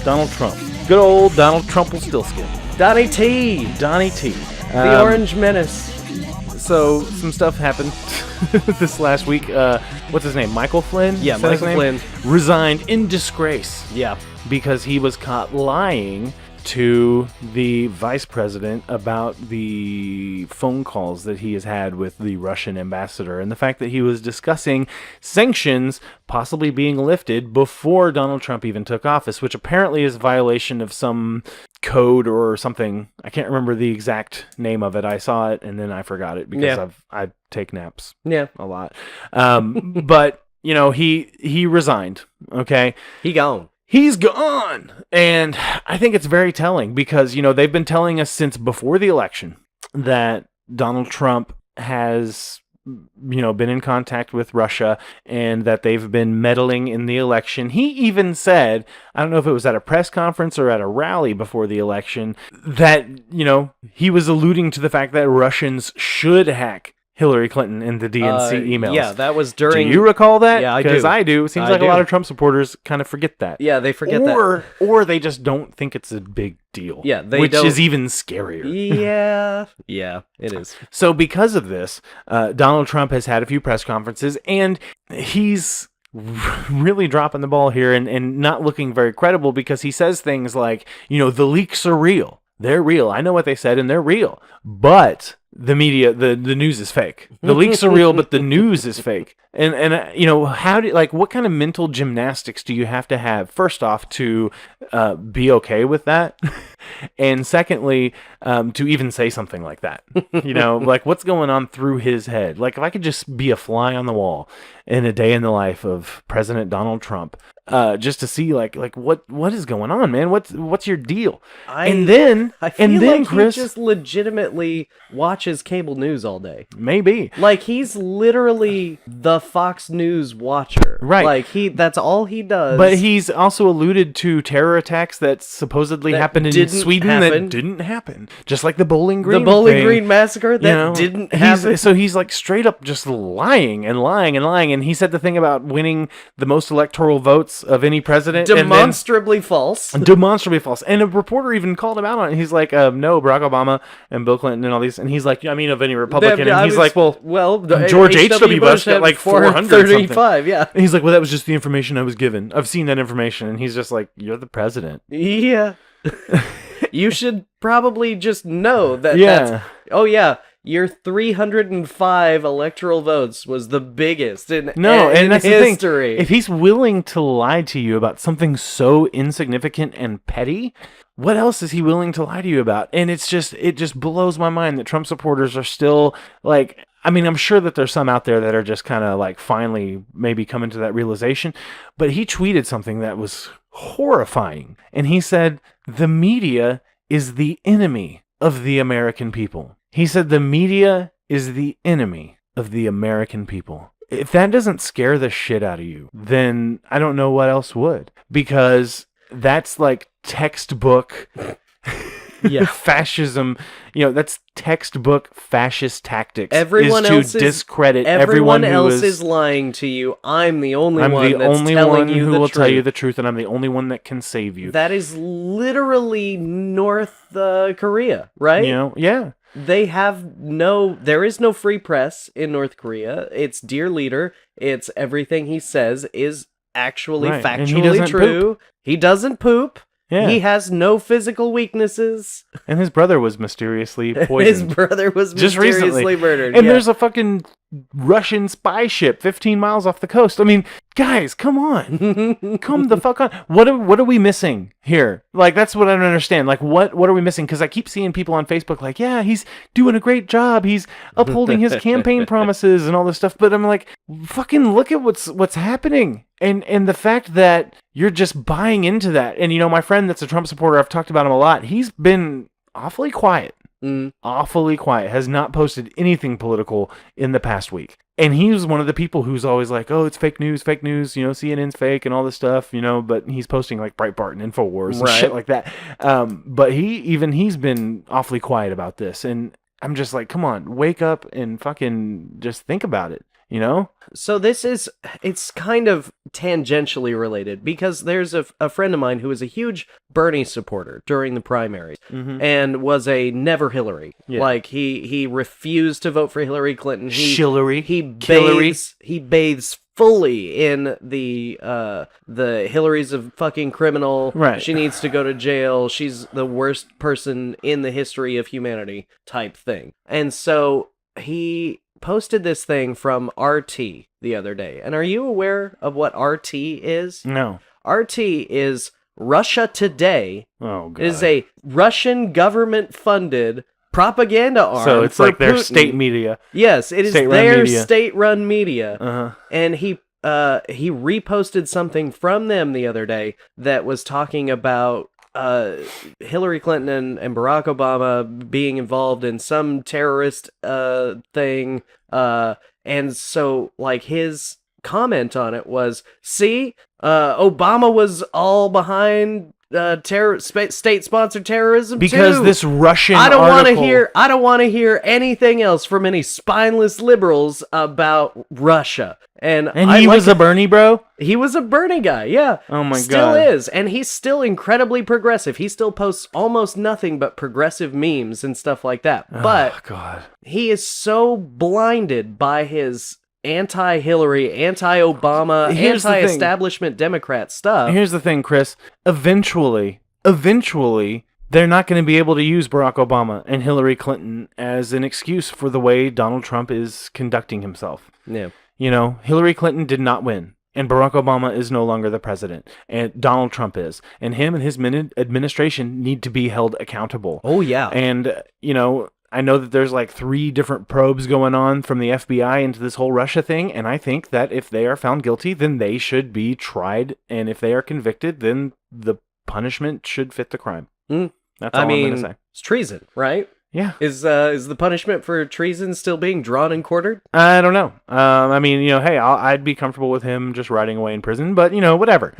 Donald Trump. Good old Donald Trumpelstiltskin. Donnie T. The Orange Menace. So, some stuff happened this last week. What's his name? Michael Flynn? Yeah, Michael Flynn. Resigned in disgrace. Yeah. Because he was caught lying to the vice president about the phone calls that he has had with the Russian ambassador and the fact that he was discussing sanctions possibly being lifted before Donald Trump even took office, which apparently is a violation of some code or something. I can't remember the exact name of it. I saw it and then I forgot it because I take naps a lot. But, you know, he resigned, okay? He gone. He's gone. And I think it's very telling because, you know, they've been telling us since before the election that Donald Trump has, you know, been in contact with Russia and that they've been meddling in the election. He even said, I don't know if it was at a press conference or at a rally before the election, that, you know, he was alluding to the fact that Russians should hack Hillary Clinton in the DNC emails. Yeah, that was during... Do you recall that? Yeah, I do. Because I do. It seems like a lot of Trump supporters kind of forget that. Yeah, they forget that. Or they just don't think it's a big deal. Yeah, they which don't... is even scarier. Yeah, it is. So because of this, Donald Trump has had a few press conferences, and he's really dropping the ball here and not looking very credible because he says things like, you know, the leaks are real. They're real. I know what they said, and they're real. But the media, the news is fake. The leaks are real, but the news is fake. And you know, what kind of mental gymnastics do you have to have, first off, to be okay with that? And secondly, to even say something like that? You know, like what's going on through his head? Like if I could just be a fly on the wall in a day in the life of President Donald Trump, just to see like what is going on, man? What's your deal? I feel like Chris, he just legitimately watches cable news all day. Maybe. Like he's literally the Fox News watcher. Right. Like that's all he does. But he's also alluded to terror attacks that supposedly happened in Sweden that didn't happen. Just like the Bowling Green Green massacre that didn't happen. So he's like straight up just lying and lying and lying. And he said the thing about winning the most electoral votes of any president. Demonstrably false. Demonstrably false. And a reporter even called him out on it. He's like, no, Barack Obama and Bill Clinton and all these. And he's like, I mean, of any Republican. And he's like, well, George H.W. Bush got like 435. Yeah. And he's like, well, that was just the information I was given. I've seen that information. And he's just like, you're the president. Yeah. You should probably just know that. Yeah. Your 305 electoral votes was the biggest in that's history. The thing. If he's willing to lie to you about something so insignificant and petty, what else is he willing to lie to you about? And it just blows my mind that Trump supporters are still like, I mean, I'm sure that there's some out there that are just kind of like finally maybe coming to that realization, but he tweeted something that was horrifying. And he said, the media is the enemy of the American people. He said the media is the enemy of the American people. If that doesn't scare the shit out of you, then I don't know what else would. Because that's like textbook fascism. You know, that's textbook fascist tactics. Everyone else discredit everyone else is lying to you. I'm the only one that's telling you the truth. Who will tell you the truth, and I'm the only one that can save you. That is literally North Korea, right? You know, yeah. There is no free press in North Korea. It's dear leader. It's everything he says is actually factually true. Poop. He doesn't poop. Yeah. He has no physical weaknesses. And his brother was mysteriously poisoned. Just mysteriously murdered. And there's a fucking Russian spy ship 15 miles off the coast. I mean, guys, come on. Come the fuck on. What are we missing here? Like, that's what I don't understand. Like, what are we missing? Because I keep seeing people on Facebook like, yeah, he's doing a great job. He's upholding his campaign promises and all this stuff. But I'm like, fucking look at what's happening. And the fact that you're just buying into that. And, you know, my friend that's a Trump supporter, I've talked about him a lot. He's been awfully quiet. Awfully quiet. Has not posted anything political in the past week. And he was one of the people who's always like, oh, it's fake news, you know, CNN's fake and all this stuff, you know, but he's posting like Breitbart and InfoWars and shit like that. But he's been awfully quiet about this. And I'm just like, come on, wake up and fucking just think about it. you know? So it's kind of tangentially related because there's a friend of mine who was a huge Bernie supporter during the primaries and was a never Hillary. Yeah. Like he refused to vote for Hillary Clinton. He bathes fully in the Hillary's a fucking criminal. Right. She needs to go to jail. She's the worst person in the history of humanity type thing. And so he posted this thing from RT the other day. And are you aware of what RT is? No. RT is Russia Today. Oh, God. It is a Russian government-funded propaganda arm. So it's for like their Putin. state media. Yes, it is their state-run media. Uh-huh. And he reposted something from them the other day that was talking about Hillary Clinton and Barack Obama being involved in some terrorist thing, and so like his comment on it was, see, Obama was all behind state-sponsored terrorism because too. This Russian I don't want article... to hear anything else from any spineless liberals about Russia. And he was a Bernie bro? He was a Bernie guy, yeah. Oh my God. Still is. And he's still incredibly progressive. He still posts almost nothing but progressive memes and stuff like that. But God. He is so blinded by his anti-Hillary, anti-Obama, anti-establishment Democrat stuff. Here's the thing, Chris. Eventually, they're not going to be able to use Barack Obama and Hillary Clinton as an excuse for the way Donald Trump is conducting himself. Yeah. You know, Hillary Clinton did not win, and Barack Obama is no longer the president, and Donald Trump is. And him and his administration need to be held accountable. Oh, yeah. And, you know, I know that there's like 3 different probes going on from the FBI into this whole Russia thing, and I think that if they are found guilty, then they should be tried, and if they are convicted, then the punishment should fit the crime. That's all I'm going to say. It's treason, right? Yeah. Is the punishment for treason still being drawn and quartered? I don't know. I mean, you know, hey, I'd be comfortable with him just rotting away in prison, but, you know, whatever.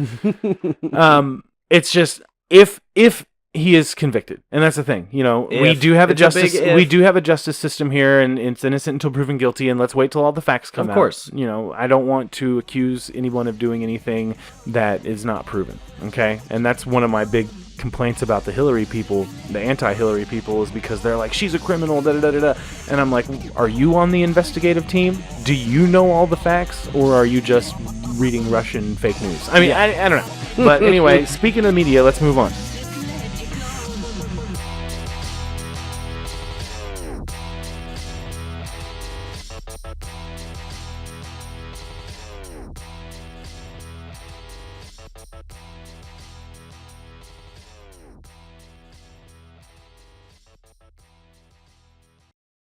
It's just, if he is convicted, and that's the thing, you know, we do have a justice system here, and it's innocent until proven guilty, and let's wait till all the facts come out. Of course. You know, I don't want to accuse anyone of doing anything that is not proven, okay? And that's one of my big complaints about the Hillary people, the anti-Hillary people, is because they're like, she's a criminal, da-da-da-da-da. And I'm like, are you on the investigative team? Do you know all the facts, or are you just reading Russian fake news? I mean, I don't know. But anyway, speaking of the media, let's move on.